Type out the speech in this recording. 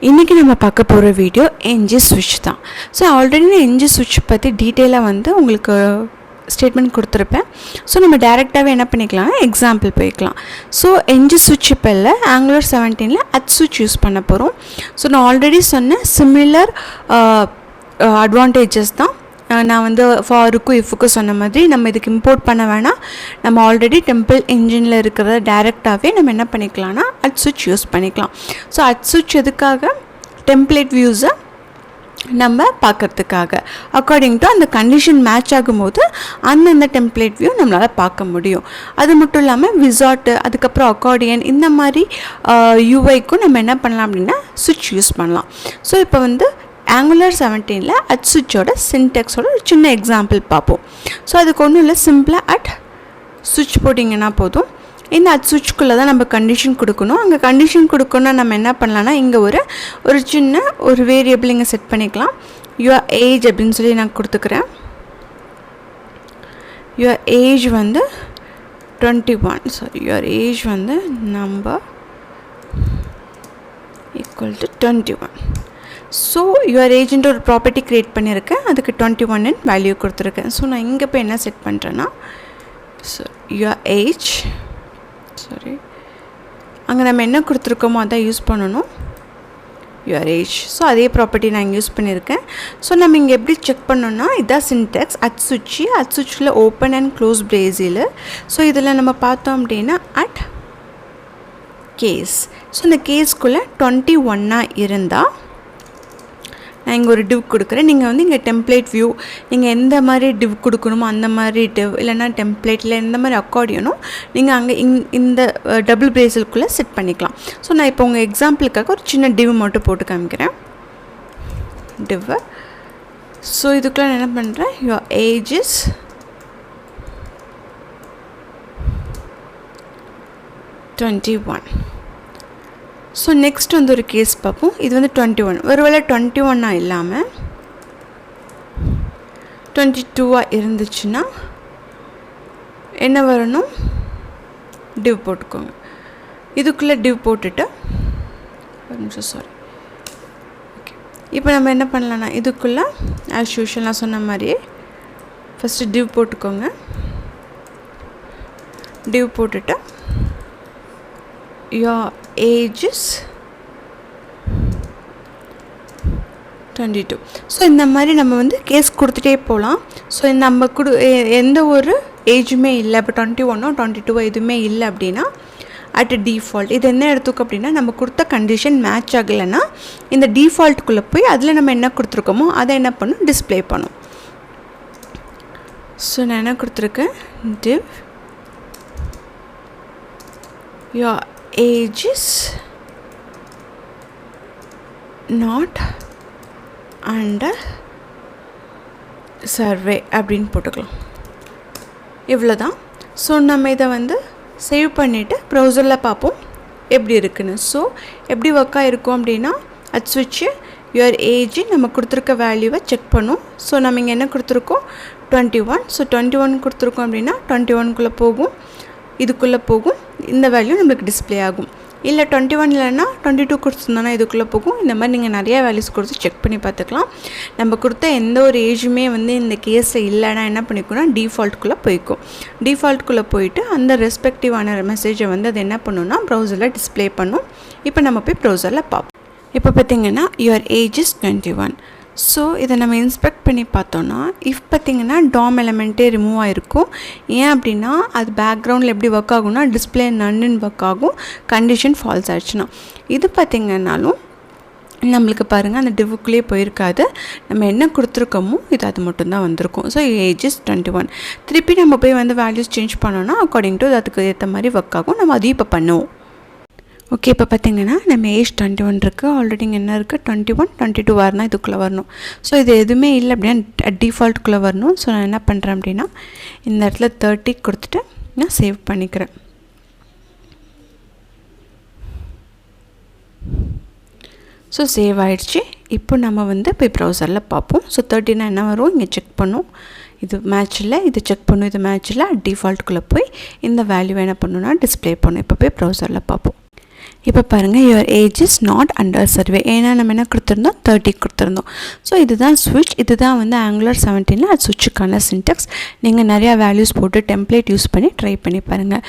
இன்றைக்கி நம்ம பார்க்க போகிற வீடியோ என்ஜி சுவிட்ச் தான். ஸோ ஆல்ரெடி நான் என்ஜி சுவிட்ச் பற்றி டீட்டெயிலாக வந்து உங்களுக்கு ஸ்டேட்மெண்ட் கொடுத்துருப்பேன். ஸோ நம்ம டேரெக்டாகவே என்ன பண்ணிக்கலாம்னா எக்ஸாம்பிள் போய்க்கலாம். ஸோ என்ஜி சுவிட்ச் இப்போ இல்லை, ஆங்குலர் 17 அட் சுவிட்ச் யூஸ் பண்ண போகிறோம். ஸோ நான் ஆல்ரெடி சொன்ன சிமிலர் அட்வான்டேஜஸ் தான் நான் வந்து ஃபாருக்கும் இஃபுக்கும் சொன்ன மாதிரி. நம்ம இதுக்கு இம்போர்ட் பண்ண வேணாம், நம்ம ஆல்ரெடி டெம்பிள் இன்ஜினில் இருக்கிறத டேரெக்டாகவே நம்ம என்ன பண்ணிக்கலாம்னா அட் சுவிட்ச் யூஸ் பண்ணிக்கலாம். ஸோ அட் சுவிட்ச் எதுக்காக, டெம்ப்ளேட் வியூஸை நம்ம பார்க்குறதுக்காக அக்கார்டிங் டு அந்த கண்டிஷன் மேட்ச் ஆகும்போது அந்தந்த டெம்ப்ளேட் வியூ நம்மளால் பார்க்க முடியும். அது மட்டும் இல்லாமல் விசார்ட்டு, அதுக்கப்புறம் அக்கார்டியன், இந்த மாதிரி யூஐக்கும் நம்ம என்ன பண்ணலாம் அப்படின்னா சுவிட்ச் யூஸ் பண்ணலாம். ஸோ இப்போ வந்து ஆங்குலர் 17 அட் சுவிட்சோட சின்டெக்ஸோட ஒரு சின்ன எக்ஸாம்பிள் பார்ப்போம். ஸோ அதுக்கு ஒன்றும் இல்லை, சிம்பிளாக அட் சுவிட்ச் போட்டிங்கன்னா போதும். இந்த அட் சுவிட்ச்குள்ளே தான் நம்ம கண்டிஷன் கொடுக்கணும். அங்கே கண்டிஷன் கொடுக்கணும்னா நம்ம என்ன பண்ணலான்னா இங்கே ஒரு சின்ன ஒரு வேரியபிள் இங்கே செட் பண்ணிக்கலாம். யுவர் ஏஜ் அப்படின்னு சொல்லி நான் கொடுத்துக்கிறேன். யுவர் ஏஜ் வந்து 21, சாரி யுவர் ஏஜ் வந்து number equal to 21. So your agent ஒரு ப்ராப்பர்ட்டி க்ரியேட் பண்ணியிருக்கேன், அதுக்கு 21 வேல்யூ கொடுத்துருக்கேன். ஸோ நான் இங்கே போய் என்ன செட் பண்ணுறேன்னா, ஸோ யுவர் ஏஜ், சாரி அங்கே நம்ம என்ன கொடுத்துருக்கோமோ அதான் யூஸ் பண்ணணும், யுவர் ஏஜ். ஸோ அதே ப்ராப்பர்ட்டி நான் இங்கே யூஸ் பண்ணியிருக்கேன். ஸோ நம்ம இங்கே எப்படி செக் பண்ணோன்னா இதான் சின்டெக்ஸ் அட் சுவிட்ச். அட் சுவிட்சில் open and close Brazil. So இதில் நம்ம பார்த்தோம் அப்படின்னா அட் கேஸ். ஸோ இந்த கேஸ்க்குள்ளே 21 இருந்தால் நான் இங்கே ஒரு டிவ் கொடுக்குறேன். நீங்கள் வந்து இங்கே டெம்ப்ளேட் வியூ நீங்கள் எந்த மாதிரி டிவ் கொடுக்கணுமோ அந்த மாதிரி டிவ், இல்லைனா டெம்ப்ளேட்டில் எந்த மாதிரி அக்கார்டியனோ நீங்கள் அங்கே இந்த டபுள் பிரேசிலுக்குள்ளே செட் பண்ணிக்கலாம். ஸோ நான் இப்போ உங்கள் எக்ஸாம்பிளுக்காக ஒரு சின்ன டிவ் மட்டும் போட்டு காமிக்கிறேன், டிவ்வை. ஸோ இதுக்குள்ளே நான் என்ன பண்ணுறேன், your age is 21. So next வந்து ஒரு கேஸ் பார்ப்போம். இது வந்து 21, ஒருவேளை 21 இல்லாமல் 22 இருந்துச்சுன்னா என்ன வரணும், டிவ் போட்டுக்கோங்க. இதுக்குள்ளே டிவ் போட்டுட்டு ஒரு நிமிஷம், சாரி ஓகே. இப்போ நம்ம என்ன பண்ணலான்னா இதுக்குள்ளே ஆஸ் யூஷுவல் நான் சொன்ன மாதிரியே ஃபஸ்ட்டு டிவ் போட்டுக்கோங்க. டிவ் போட்டுட்டு your age is 22. ஸோ இந்த மாதிரி நம்ம வந்து கேஸ் கொடுத்துட்டே போகலாம். ஸோ நம்ம எந்த ஒரு ஏஜுமே இல்லை, இப்போ 21 22 எதுவுமே இல்லை அப்படின்னா அட் டிஃபால்ட் இது என்ன எடுத்துக்கும் அப்படின்னா, நம்ம கொடுத்த கண்டிஷன் மேட்ச் ஆகலைன்னா இந்த டிஃபால்ட்டுக்குள்ளே போய் அதில் நம்ம என்ன கொடுத்துருக்கோமோ அதை என்ன பண்ணும், டிஸ்பிளே பண்ணும். ஸோ நான் என்ன கொடுத்துருக்கேன், div your age is not under survey அப்படின்னு போட்டுக்கலாம். இவ்வளோ தான். ஸோ நம்ம இதை வந்து சேவ் பண்ணிவிட்டு ப்ரௌசரில் பார்ப்போம் எப்படி இருக்குன்னு. ஸோ எப்படி ஒர்க் ஆகிருக்கும் அப்படின்னா அட் சுவிட்சு யுவர் ஏஜ் நம்ம கொடுத்துருக்க வேல்யூவை செக் பண்ணும். ஸோ நம்ம இங்கே என்ன கொடுத்துருக்கோம், 21. ஸோ 21 கொடுத்துருக்கோம் அப்படின்னா 21குள்ளே போகும், இதுக்குள்ளே போகும், இந்த வேல்யூ நம்மளுக்கு டிஸ்பிளே ஆகும். இல்லை 21 இல்லைன்னா 22 கொடுத்துருந்தோன்னா இதுக்குள்ளே போகும். இந்த மாதிரி நீங்கள் நிறையா வேல்யூஸ் கொடுத்து செக் பண்ணி பார்த்துக்கலாம். நம்ம கொடுத்த எந்த ஒரு ஏஜுமே வந்து இந்த கேஸில் இல்லைன்னா என்ன பண்ணிக்கோன்னா டிஃபால்ட்டுக்குள்ளே போய்க்கும். டிஃபால்ட்டுக்குள்ளே போயிட்டு அந்த ரெஸ்பெக்டிவான மெசேஜை வந்து அது என்ன பண்ணுன்னா ப்ரௌசரில் டிஸ்பிளே பண்ணும். இப்போ நம்ம போய் ப்ரௌசரில் பார்ப்போம். இப்போ பார்த்திங்கன்னா யுவர் ஏஜ் இஸ் 21. ஸோ இதை நம்ம இன்ஸ்பெக்ட் பண்ணி பார்த்தோன்னா இஃப் பார்த்திங்கன்னா டாம் எலமெண்ட்டே ரிமூவ் ஆகிருக்கும். ஏன் அப்படின்னா அது பேக்ரவுண்டில் எப்படி ஒர்க் ஆகும்னா டிஸ்பிளே நன்னு ஒர்க் ஆகும், கண்டிஷன் ஃபால்ஸ் ஆயிடுச்சுன்னா. இது பார்த்திங்கன்னாலும் நம்மளுக்கு பாருங்கள் அந்த டிவுக்குள்ளேயே போயிருக்காது, நம்ம என்ன கொடுத்துருக்கோமோ இது அது மட்டும்தான் வந்திருக்கும். So age is 21. திருப்பி நம்ம போய் வந்து வேல்யூஸ் சேஞ்ச் பண்ணோன்னா அக்கார்டிங் டு அதுக்கு ஏற்ற மாதிரி ஒர்க் ஆகும். நம்ம அதையும் இப்போ பண்ணுவோம். ஓகே, இப்போ பார்த்திங்கன்னா நம்ம ஏஜ் 21 இருக்குது. ஆல்ரெடி இங்கே என்ன இருக்குது, 21 22 வரணும், இதுக்குள்ளே வரணும். ஸோ இது எதுவுமே இல்லை அப்படின்னா டிஃபால்ட்டுக்குள்ளே வரணும். ஸோ நான் என்ன பண்ணுறேன் அப்படின்னா இந்த இடத்துல 30 கொடுத்துட்டு நான் சேவ் பண்ணிக்கிறேன். ஸோ சேவ் ஆகிடுச்சு. இப்போ நம்ம வந்து போய் ப்ரௌசரில் பார்ப்போம். ஸோ 30 என்ன வரும், இங்கே செக் பண்ணும், இது மேட்சில், இது செக் பண்ணும், இது மேட்சில் டிஃபால்ட்டுக்குள்ளே போய் இந்த வேல்யூ என்ன பண்ணணும்னா டிஸ்பிளே பண்ணும். இப்போ போய் ப்ரௌசரில் பார்ப்போம். இப்போ பாருங்கள் your age is not under survey. ஏன்னா நம்ம என்ன கொடுத்துருந்தோம், 30 கொடுத்துருந்தோம். ஸோ இதுதான் ஸ்விட்ச், இதுதான் வந்து ஆங்குலர் 17 அது ஸ்விட்சுக்கான சின்டெக்ஸ். நீங்கள் நிறையா வேல்யூஸ் போட்டு டெம்ப்ளேட் யூஸ் பண்ணி ட்ரை பண்ணி பாருங்கள்.